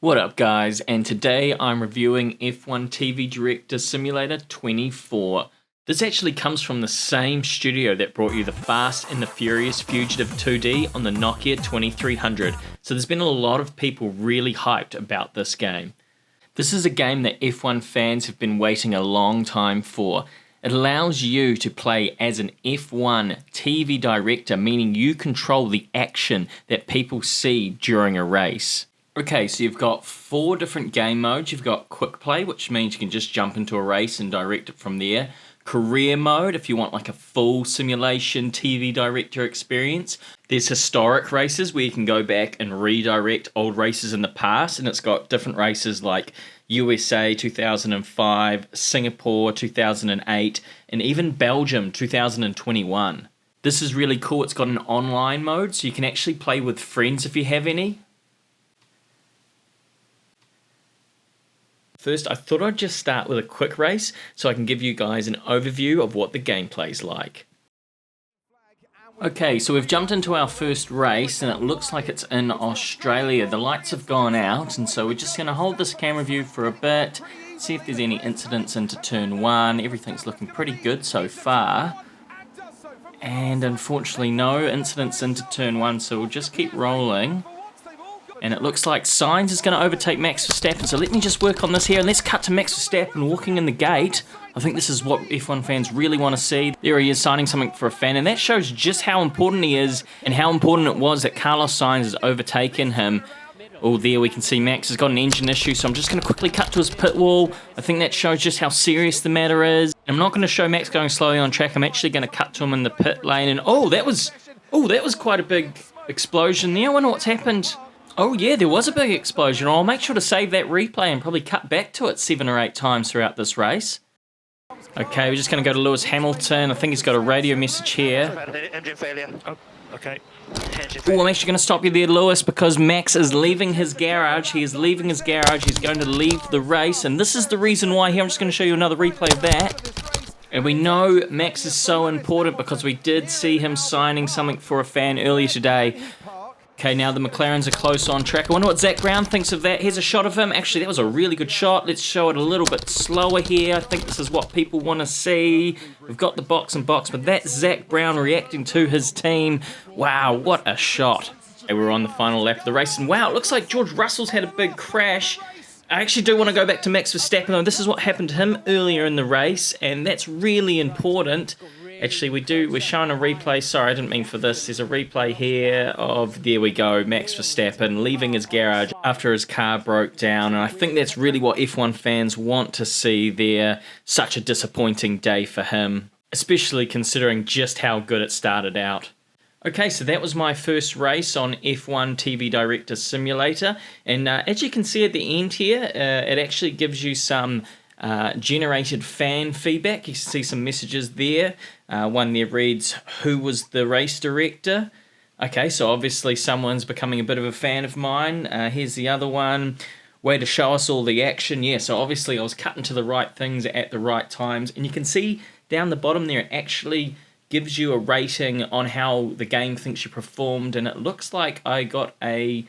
What up guys, and today I'm reviewing F1 TV Director Simulator 24. This actually comes from the same studio that brought you the Fast and the Furious Fugitive 2D on the Nokia 2300, so there's been a lot of people really hyped about this game. This is a game that F1 fans have been waiting a long time for. It allows you to play as an F1 TV director, meaning you control the action that people see during a race. Okay, so you've got 4 different game modes. You've got Quick Play, which means you can just jump into a race and direct it from there. Career mode, if you want like a full simulation TV director experience. There's Historic races, where you can go back and redirect old races in the past, and it's got different races like USA 2005, Singapore 2008, and even Belgium 2021. This is really cool. It's got an online mode, so you can actually play with friends if you have any. First, I thought I'd just start with a quick race so I can give you guys an overview of what the gameplay's like. Okay, so we've jumped into our first race and it looks like it's in Australia. The lights have gone out, and so we're just going to hold this camera view for a bit, see if there's any incidents into turn 1. Everything's looking pretty good so far. And unfortunately no incidents into turn 1, so we'll just keep rolling. And it looks like Sainz is going to overtake Max Verstappen, so let me just work on this here, and let's cut to Max Verstappen walking in the gate. I think this is what F1 fans really want to see. There he is signing something for a fan, and that shows just how important he is and how important it was that Carlos Sainz has overtaken him. Oh, there we can see Max has got an engine issue, so I'm just going to quickly cut to his pit wall. I think that shows just how serious the matter is. I'm not going to show Max going slowly on track. I'm actually going to cut to him in the pit lane, and that was quite a big explosion there. I wonder what's happened. Oh yeah, there was a big explosion. I'll make sure to save that replay and probably cut back to it 7 or 8 times throughout this race. Okay, we're just going to go to Lewis Hamilton. I think he's got a radio message here. Engine failure. Oh, okay. Oh, I'm actually going to stop you there, Lewis, because Max is leaving his garage. He is leaving his garage. He's going to leave the race, and this is the reason why here. I'm just going to show you another replay of that. And we know Max is so important because we did see him signing something for a fan earlier today. Okay, now the McLarens are close on track. I wonder what Zak Brown thinks of that. Here's a shot of him. Actually, that was a really good shot. Let's show it a little bit slower here. I think this is what people want to see. We've got the box and box, but that's Zak Brown reacting to his team. Wow, what a shot. Okay, we're on the final lap of the race, and wow, it looks like George Russell's had a big crash. I actually do want to go back to Max Verstappen, though. This is what happened to him earlier in the race, and that's really important. Actually, we're showing a replay. Sorry, I didn't mean for this. There's a replay here of, there we go, Max Verstappen leaving his garage after his car broke down. And I think that's really what F1 fans want to see there. Such a disappointing day for him, especially considering just how good it started out. Okay, so that was my first race on F1 TV Director Simulator. And as you can see at the end here, it actually gives you some generated fan feedback. You can see some messages there. One there reads, "Who was the race director?" Okay, so obviously someone's becoming a bit of a fan of mine. Here's the other one. "Way to show us all the action." Yeah, so obviously I was cutting to the right things at the right times. And you can see down the bottom there, it actually gives you a rating on how the game thinks you performed. And it looks like I got a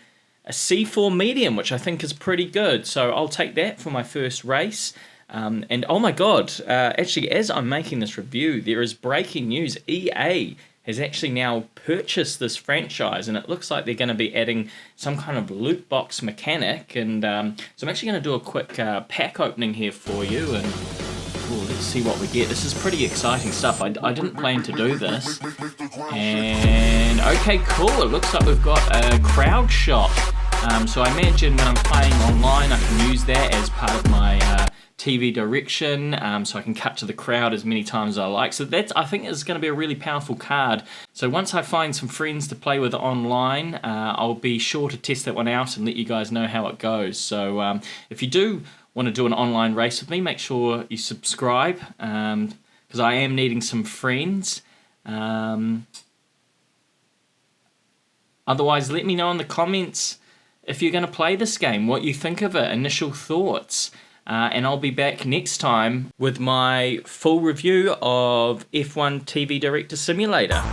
C4 medium, which I think is pretty good. So I'll take that for my first race. And oh my god, actually as I'm making this review, there is breaking news. EA has actually now purchased this franchise, and it looks like they're going to be adding some kind of loot box mechanic. And so I'm actually going to do a quick pack opening here for you, and let's see what we get. This is pretty exciting stuff. I didn't plan to do this. And okay, cool. It looks like we've got a crowd shot. So I imagine when I'm playing online, I can use that as part of my TV direction, so I can cut to the crowd as many times as I like. So that, I think, is going to be a really powerful card. So once I find some friends to play with online, I'll be sure to test that one out and let you guys know how it goes. So if you do want to do an online race with me, make sure you subscribe, because I am needing some friends. Otherwise, let me know in the comments if you're going to play this game, what you think of it, initial thoughts. And I'll be back next time with my full review of F1 TV Director Simulator.